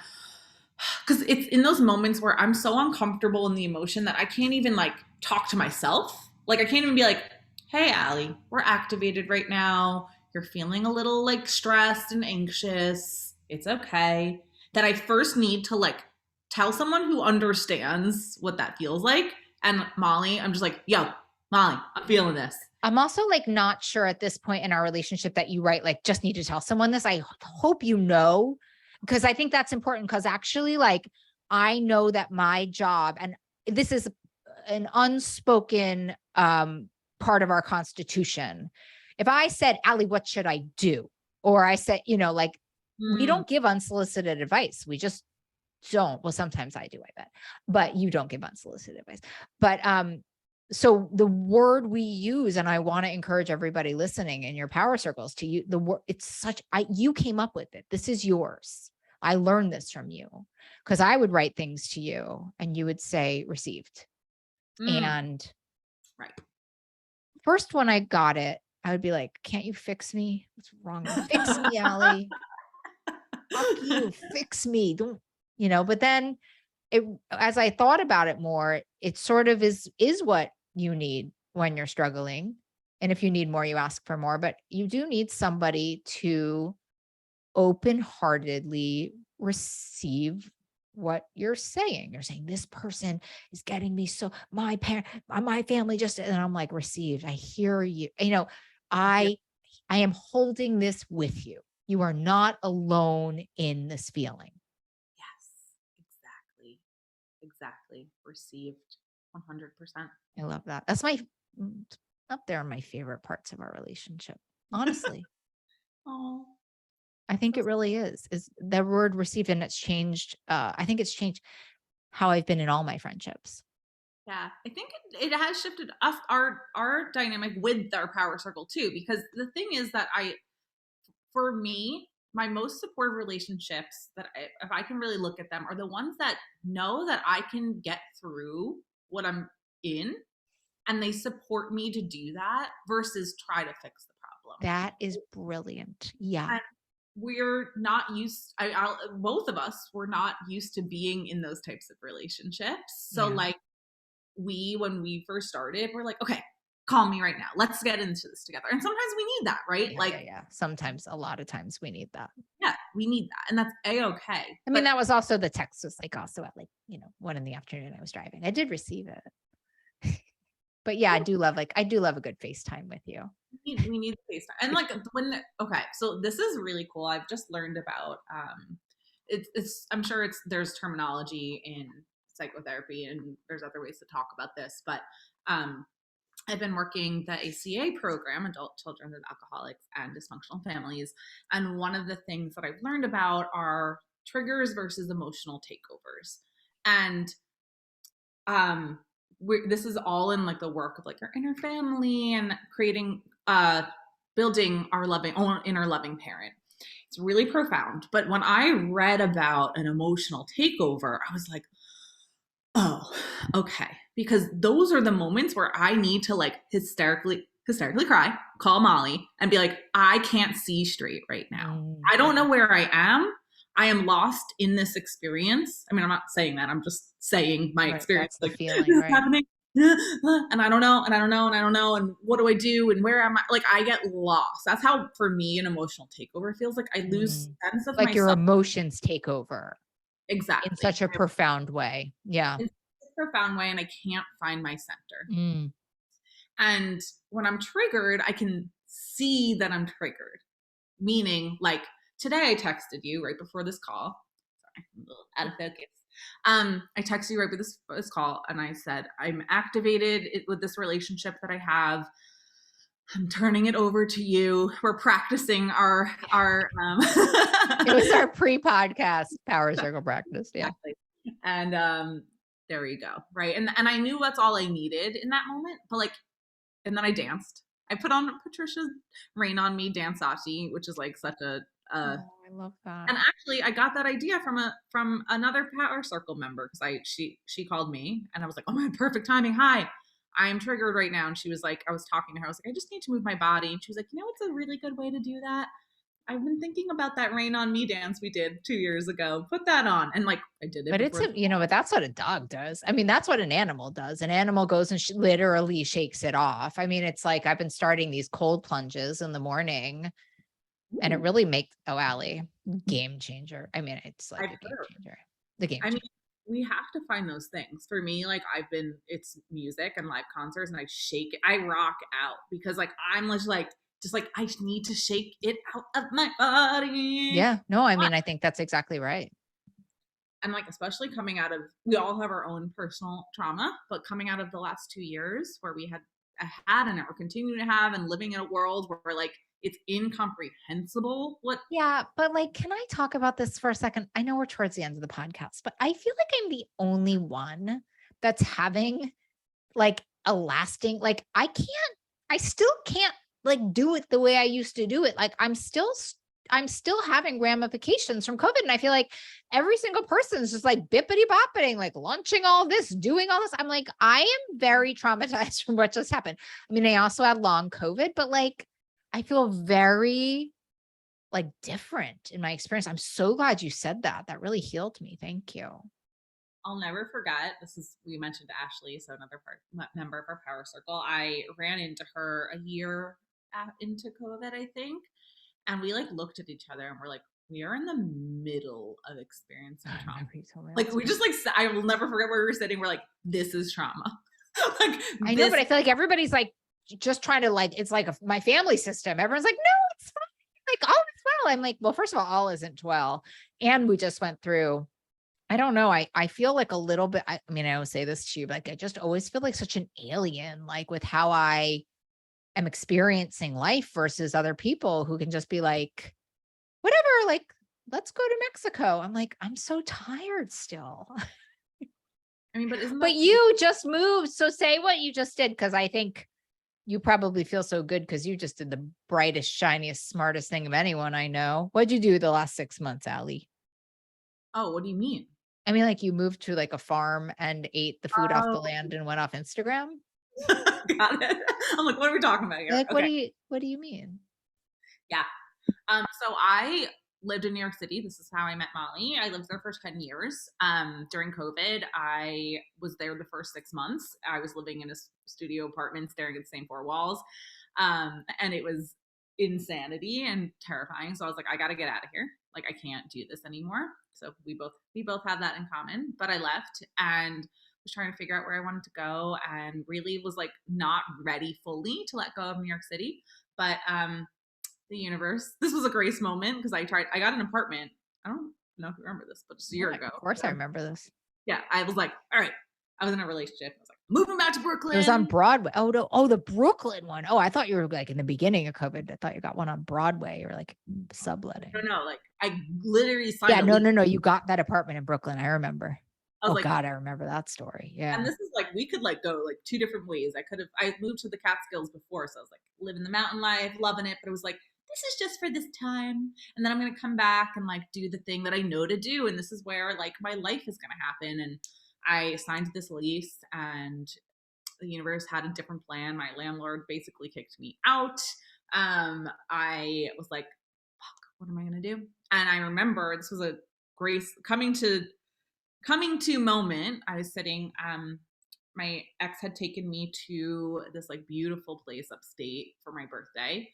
because it's in those moments where I'm so uncomfortable in the emotion that I can't even like talk to myself. Like I can't even be like, hey, Allie, we're activated right now. You're feeling a little like stressed and anxious. It's okay. That I first need to like tell someone who understands what that feels like. And Molly, I'm just like, yo, Molly, I'm feeling this. I'm also like not sure at this point in our relationship that you like just need to tell someone this. I hope you know, because I think that's important because actually like I know that my job, and this is an unspoken part of our constitution. If I said, Allie, what should I do? Or I said, like we Mm, don't give unsolicited advice. We just don't. Well, sometimes I do, I bet, but you don't give unsolicited advice. But so the word we use, and I want to encourage everybody listening in your power circles to use the word. It's such, you came up with it. This is yours. I learned this from you, because I would write things to you and you would say received. mm, And right. first, when I got it, I would be like, can't you fix me? What's wrong? Fix me, Allie. Fuck you. Fix me. Don't, but then it, as I thought about it more, it sort of is what you need when you're struggling. And if you need more, you ask for more, but you do need somebody to open-heartedly receive what you're saying. You're saying, this person is getting me, so my family just, and I'm like, received. I hear you. Yeah. I am holding this with you. You are not alone in this feeling. Yes, exactly. Exactly. Received 100%. I love that. That's up there on my favorite parts of our relationship. Honestly, Oh, I think so it really is the word received, and it's changed. I think it's changed how I've been in all my friendships. yeah, I think it has shifted us our dynamic with our power circle too. Because the thing is that for me, my most supportive relationships if I can really look at them, are the ones that know that I can get through what I'm in, and they support me to do that versus try to fix the problem. That is brilliant. Yeah. And we're not used. Both of us were not used to being in those types of relationships. So Yeah. like when we first started, we're like, okay, call me right now. Let's get into this together. And sometimes we need that, right? Yeah. Like, Yeah. Yeah. Sometimes, a lot of times we need that. yeah, we need that. And that's a-okay. I mean, But that was also, the text was like also at like, 1 PM I was driving. I did receive it. But yeah, I do love a good FaceTime with you. we need space. And like okay, so this is really cool. I've just learned about it's I'm sure there's terminology in psychotherapy and there's other ways to talk about this, but um I've been working the ACA program, Adult Children of Alcoholics and Dysfunctional Families. And one of the things that I've learned about are triggers versus emotional takeovers. And this is all in like the work of like our inner family and creating, building our own inner loving parent. It's really profound. But when I read about an emotional takeover, I was like, oh, okay. Because those are the moments where I need to like hysterically cry, call Molly and be like, I can't see straight right now. I don't know where I am. I am lost in this experience. I mean, I'm not saying that. I'm just saying my Right. experience. That's the Like, this feeling, is right? happening. And I don't know, and I don't know, and I don't know, and what do I do, and where am I? Like, I get lost. That's how, for me, an emotional takeover feels like. I lose sense of Like your myself. emotions take over in Exactly. such a profound way. Yeah. In a profound way, and I can't find my center. Mm. And when I'm triggered, I can see that I'm triggered. Meaning, like today, I texted you right before this call. Sorry, I'm a little out of focus. I texted you right before this call, and I said, I'm activated with this relationship that I have. I'm turning it over to you. We're practicing our It was our pre-podcast power circle practice. Yeah. exactly. And there you go. Right. And I knew that's all I needed in that moment. But like, and then I danced. I put on Patricia's Rain on Me Danceati, which is like such a Oh, I love that. and actually I got that idea from another power circle member, because she called me and I was like, oh my, perfect timing. Hi, I am triggered right now. And she was like, I was talking to her, I was like, I just need to move my body. And she was like, what's a really good way to do that? I've been thinking about that Rain on Me dance we did 2 years ago. Put that on. And like, I did it. But but that's what a dog does. I mean, that's what an animal does. An animal goes and literally shakes it off. I mean, it's like, I've been starting these cold plunges in the morning, and it really makes, Allie, game changer. I mean, it's like I've a game heard. changer. The game I mean, changer. we have to find those things. For me, like it's music and live concerts, and I shake it. I rock out because like I'm just like I need to shake it out of my body. Yeah. No, I mean, I think that's exactly right. And like, especially coming out of, we all have our own personal trauma, but coming out of the last 2 years where we had and we're continuing to have, and living in a world where like it's incomprehensible what. Yeah, but like, can I talk about this for a second? I know we're towards the end of the podcast, but I feel like I'm the only one that's having like a lasting, like I still can't like do it the way I used to do it. Like I'm still having ramifications from COVID. And I feel like every single person is just like bippity bopping, like launching all this, doing all this. I'm like, I am very traumatized from what just happened. I mean, I also had long COVID, but like, I feel very like different in my experience. I'm so glad you said that. That really healed me. Thank you. I'll never forget. We mentioned Ashley, so another member of our power circle. I ran into her a year into COVID, I think. And we like looked at each other and we're like, we are in the middle of experiencing trauma. Like we just like, I will never forget where we were sitting. We're like, this is trauma. Like I know, but I feel like everybody's like just trying to like, it's like my family system. Everyone's like, no, it's fine. Like all is well. I'm like, well, first of all isn't well. And we just went through, I don't know. I feel like a little bit, I mean, I always say this to you, but like, I just always feel like such an alien, like with how I am experiencing life versus other people who can just be like, whatever, like, let's go to Mexico. I'm like, I'm so tired still. I mean, but you just moved. So say what you just did. Cause I think you probably feel so good because you just did the brightest, shiniest, smartest thing of anyone I know. What'd you do the last 6 months, Allie? Oh, what do you mean? I mean, like you moved to like a farm and ate the food off the land and went off Instagram. Got it. I'm like, what are we talking about here? Like, okay. What do you mean? Yeah. So I lived in New York City. This is how I met Molly. I lived there for 10 years. During COVID, I was there the first 6 months. I was living in a studio apartment, staring at the same four walls. And it was insanity and terrifying. So I was like, I got to get out of here. Like, I can't do this anymore. So we both have that in common. But I left and was trying to figure out where I wanted to go, and really was like not ready fully to let go of New York City. But the universe, this was a grace moment because I got an apartment. I don't know if you remember this, but just a year ago. Of course I remember this. Yeah. I was like, all right. I was in a relationship. I was like, moving back to Brooklyn. It was on Broadway. Oh, no. Oh, the Brooklyn one. Oh, I thought you were like in the beginning of COVID. I thought you got one on Broadway or like subletting. No. Like I literally signed. Yeah, no. You got that apartment in Brooklyn. I remember. Oh like, God, I remember that story. Yeah. And this is like, we could like go like two different ways. I moved to the Catskills before. So I was like living the mountain life, loving it. But it was like, this is just for this time. And then I'm going to come back and like do the thing that I know to do. And this is where like my life is going to happen. And I signed this lease and the universe had a different plan. My landlord basically kicked me out. I was like, fuck, what am I going to do? And I remember this was a grace coming to moment. I was sitting, my ex had taken me to this like beautiful place upstate for my birthday.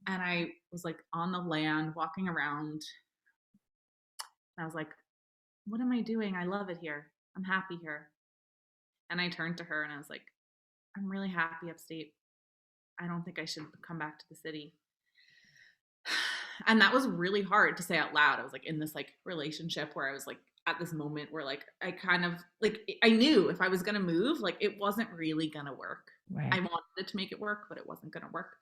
And I was like on the land walking around. And I was like, what am I doing? I love it here. I'm happy here. And I turned to her and I was like, I'm really happy upstate. I don't think I should come back to the city. And that was really hard to say out loud. I was like in this like relationship where I was like at this moment where like I kind of like I knew if I was gonna move, like it wasn't really gonna work. Right. I wanted it to make it work, but it wasn't gonna work.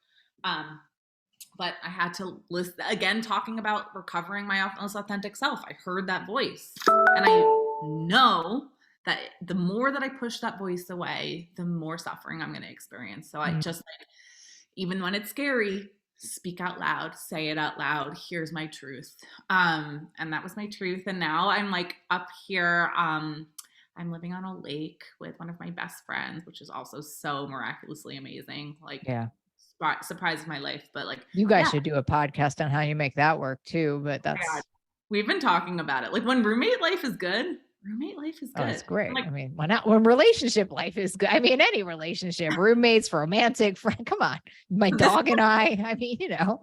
But I had to listen again, talking about recovering my most authentic self. I heard that voice, and I know that the more that I push that voice away, the more suffering I'm going to experience. So I just like, even when it's scary, speak out loud, say it out loud. Here's my truth. And that was my truth. And now I'm like up here. I'm living on a lake with one of my best friends, which is also so miraculously amazing. Like, yeah, surprise of my life. But like, you guys should do a podcast on how you make that work too. But that's, we've been talking about it. Like when roommate life is good. Roommate life is good. Oh, it's great. Like, I mean, why not? When relationship life is good. I mean, any relationship, roommates, romantic, friend. Come on, my dog and I mean, you know,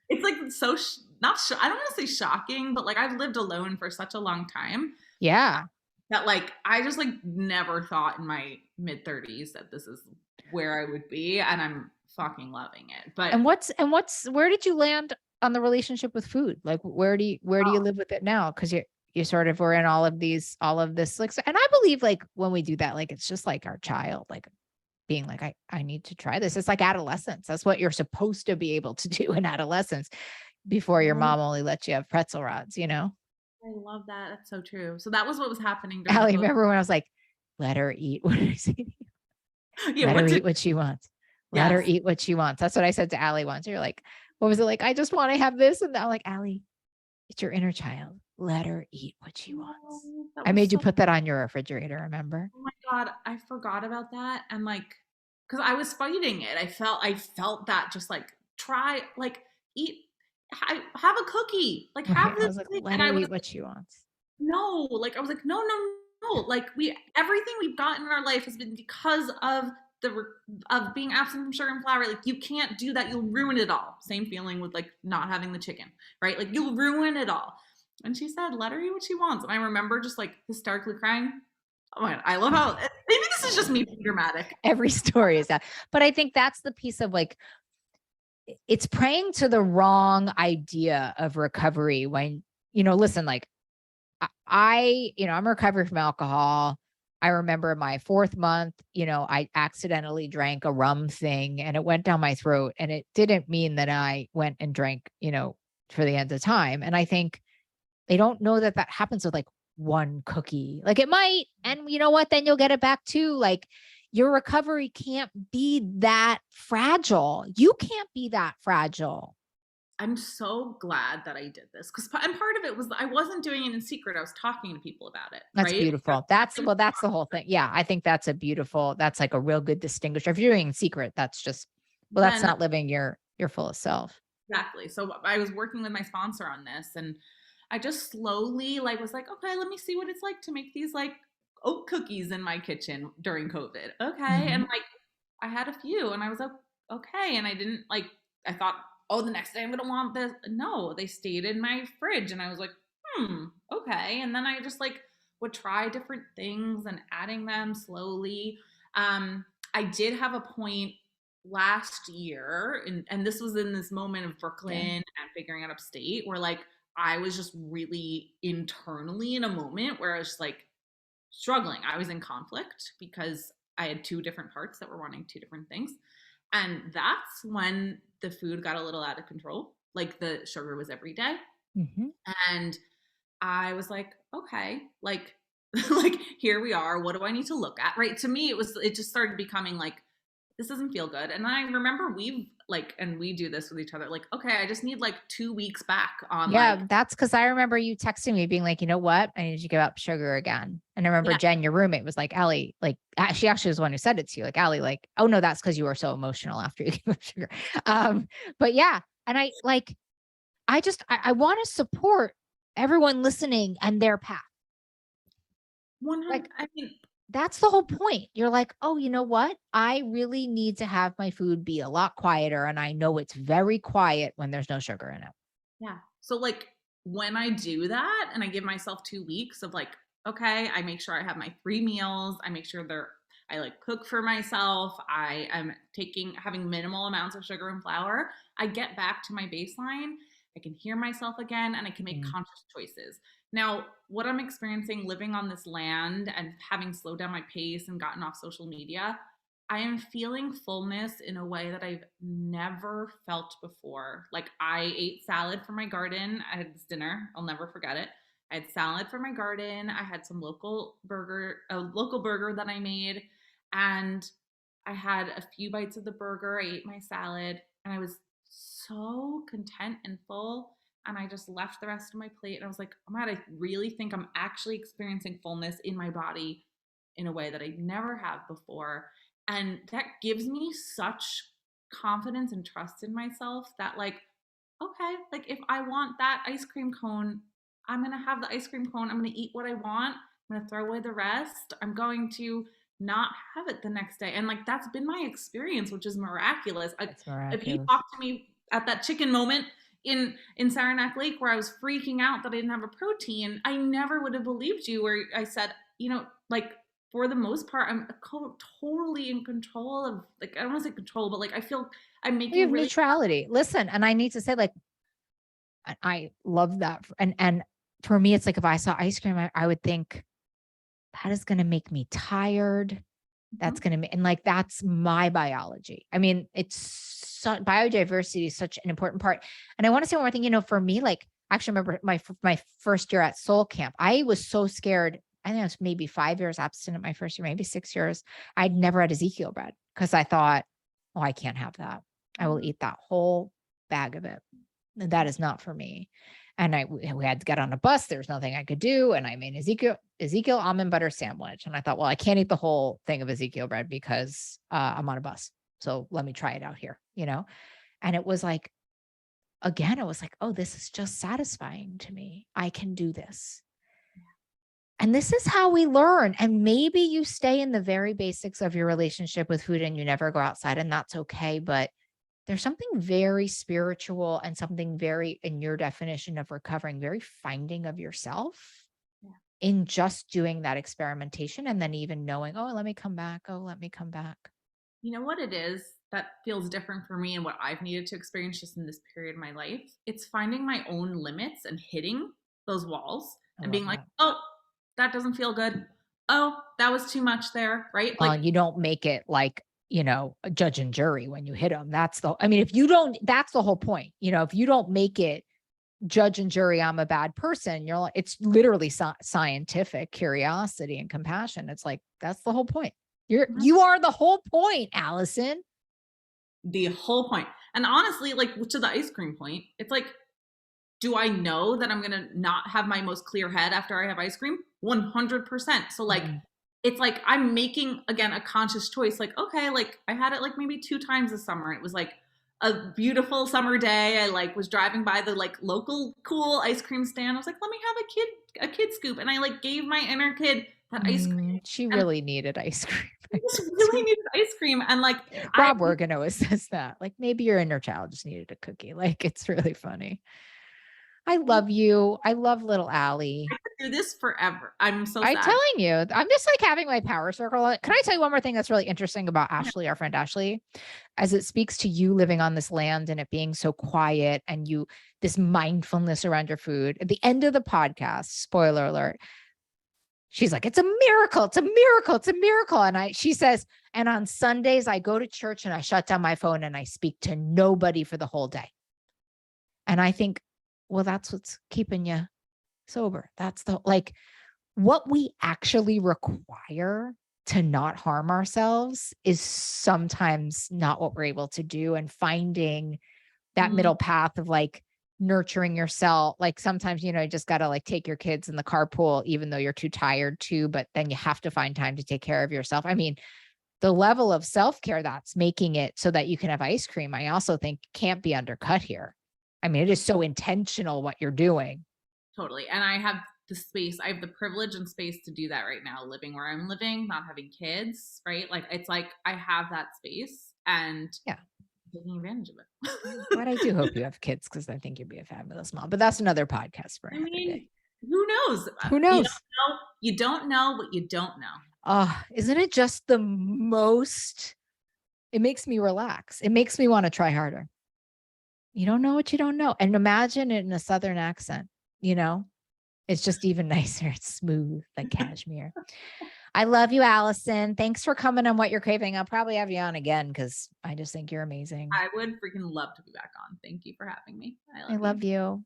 it's like so I don't want to say shocking, but like I've lived alone for such a long time. Yeah. That like I just like never thought in my mid 30s that this is where I would be, and I'm fucking loving it. But where did you land on the relationship with food? Like where do you live with it now? Because you sort of were in all of this, like, and I believe like when we do that, like, it's just like our child, like being like, I need to try this. It's like adolescence. That's what you're supposed to be able to do in adolescence before your Oh, mom only lets you have pretzel rods, you know? I love that. That's so true. So that was what was happening during Allie, COVID. remember when I was like, let her eat? What did I say? Yeah, Let what her did eat what she wants. Let her yes. eat what she wants. That's what I said to Allie once. You're like, what was it like? I just want to have this. And I'm like, Allie, it's your inner child. Let her eat what she wants. Oh, that I was made you so put that on your refrigerator, remember? oh my God, I forgot about that. And like, because I was fighting it. I felt that just like try, like eat, have a cookie, like have Right. I this was like, thing. let And I her was eat like, what she wants. no, like I was like, no, no, no. Like everything we've gotten in our life has been because of of being absent from sugar and flour. Like you can't do that. You'll ruin it all. Same feeling with like not having the chicken, right? Like you'll ruin it all. And she said, let her eat what she wants. And I remember just like hysterically crying. Oh my God, I love how maybe this is just me being dramatic. Every story is that. But I think that's the piece of like, it's praying to the wrong idea of recovery when, listen, like I'm recovering from alcohol. I remember my 4th month, I accidentally drank a rum thing and it went down my throat, and it didn't mean that I went and drank, for the end of time. And I think they don't know that that happens with like one cookie. Like it might, and you know what? Then you'll get it back too. Like your recovery can't be that fragile. You can't be that fragile. I'm so glad that I did this because and part of it was I wasn't doing it in secret. I was talking to people about it, That's right? beautiful. That's the whole thing. Yeah, I think that's like a real good distinguisher. If you're doing it in secret, that's just, well, that's Then not living your fullest self. exactly. So I was working with my sponsor on this, and I just slowly like was like, okay, let me see what it's like to make these like oat cookies in my kitchen during COVID. Okay, and Mhm. like I had a few, and I was like, okay, and I didn't like. I thought, oh, the next day I'm gonna want this. No, they stayed in my fridge, and I was like, okay. And then I just like would try different things and adding them slowly. Um, I did have a point last year, and this was in this moment of Yeah. Brooklyn and figuring out upstate, where like I was just really internally in a moment where I was just like struggling. I was in conflict because I had two different parts that were wanting two different things. And that's when the food got a little out of control. Like the sugar was every day. Mhm. And I was like, okay, like like here we are. What do I need to look at? Right. To me, it just started becoming like, this doesn't feel good. And I remember we've like, and we do this with each other, like, okay, I just need like 2 weeks back on Yeah, like, that's because I remember you texting me being like, you know what? I need you to give up sugar again. And I remember yeah, Jen, your roommate, was like, Allie, like she actually was the one who said it to you, like, Allie, like, oh no, that's because you were so emotional after you gave up sugar. But yeah, and I want to support everyone listening and their path. 100. Like I mean, that's the whole point. You're like, oh, you know what? I really need to have my food be a lot quieter. And I know it's very quiet when there's no sugar in it. yeah. So like when I do that and I give myself 2 weeks of like, okay, I make sure I have my 3 meals. I make sure I like cook for myself. I am having minimal amounts of sugar and flour. I get back to my baseline. I can hear myself again and I can make Mm. conscious choices. Now, what I'm experiencing living on this land and having slowed down my pace and gotten off social media, I am feeling fullness in a way that I've never felt before. Like I ate salad from my garden. I had this dinner. I'll never forget it. I had salad from my garden. I had some a local burger that I made, and I had a few bites of the burger. I ate my salad, and I was so content and full. And I just left the rest of my plate, and I was like, oh my God, I really think I'm actually experiencing fullness in my body in a way that I never have before. And that gives me such confidence and trust in myself that, like, okay, like if I want that ice cream cone, I'm going to have the ice cream cone. I'm going to eat what I want. I'm going to throw away the rest. I'm going to not have it the next day. And like that's been my experience, which is miraculous. It's If you miraculous. talked to me at that chicken moment in Saranac Lake where I was freaking out that I didn't have a protein, I never would have believed you. Where I said, like for the most part, I'm totally in control of, like, I don't want to say control, but like I feel I'm We making have really neutrality. Listen, and I need to say, like, I love that. And for me, it's like if I saw ice cream, I would think that is going to make me tired. That's going to, and like, that's my biology. I mean, biodiversity is such an important part. And I want to say one more thing, for me, like, I actually remember my first year at Soul Camp. I was so scared. I think I was maybe 5 years abstinent my first year, maybe 6 years. I'd never had Ezekiel bread because I thought, oh, I can't have that. I will eat that whole bag of it. And that is not for me. And we had to get on a bus. There's nothing I could do. And I made Ezekiel almond butter sandwich. And I thought, well, I can't eat the whole thing of Ezekiel bread because I'm on a bus. So let me try it out here, And it was like, again, it was like, oh, this is just satisfying to me. I can do this. And this is how we learn. And maybe you stay in the very basics of your relationship with food and you never go outside, and that's okay. But there's something very spiritual and something very, in your definition of recovering, very finding of yourself in just doing that experimentation, and then even knowing, oh, let me come back. Oh, let me come back. You know what it is that feels different for me and what I've needed to experience just in this period of my life? It's finding my own limits and hitting those walls and being like, oh, that doesn't feel good. Oh, that was too much there, right? Like, you don't make it like, a judge and jury when you hit them. If you don't, that's the whole point. If you don't make it judge and jury, I'm a bad person, you're like, it's literally scientific curiosity and compassion. It's like, that's the whole point. You are the whole point, Alison. The whole point. And honestly, like, to the ice cream point, it's like, do I know that I'm going to not have my most clear head after I have ice cream? 100%. So like, it's like, I'm making, again, a conscious choice. Like, okay, like I had it like maybe 2 times this summer. It was like a beautiful summer day. I like was driving by the like local cool ice cream stand. I was like, let me have a kid scoop. And I like gave my inner kid that ice cream. She really needed ice cream. Just really needed ice cream. And like, Rob Wergen always says that, like, maybe your inner child just needed a cookie. Like, it's really funny. I love you. I love little Allie. I could do this forever. I'm so sad. I'm telling you, I'm just like having my power circle. Can I tell you one more thing that's really interesting about Ashley, our friend Ashley, as it speaks to you living on this land and it being so quiet and this mindfulness around your food. At the end of the podcast, spoiler alert, she's like, it's a miracle. It's a miracle. It's a miracle. And she says, and on Sundays, I go to church and I shut down my phone and I speak to nobody for the whole day. And I think, well, that's what's keeping you sober. That's what we actually require to not harm ourselves is sometimes not what we're able to do. And finding that middle path of like nurturing yourself. Like sometimes, you just got to like take your kids in the carpool, even though you're too tired to, but then you have to find time to take care of yourself. I mean, the level of self-care that's making it so that you can have ice cream, I also think can't be undercut here. I mean, it is so intentional what you're doing. Totally. And I have the space, I have the privilege and space to do that right now, living where I'm living, not having kids, right? Like, it's like, I have that space and taking advantage of it. But I do hope you have kids because I think you'd be a fabulous mom, but that's another podcast for another day. Who knows? Who knows? You don't know what you don't know. Isn't it just the most, it makes me relax. It makes me want to try harder. You don't know what you don't know. And imagine it in a Southern accent, it's just even nicer. It's smooth like cashmere. I love you, Alison. Thanks for coming on What You're Craving. I'll probably have you on again because I just think you're amazing. I would freaking love to be back on. Thank you for having me. I love you.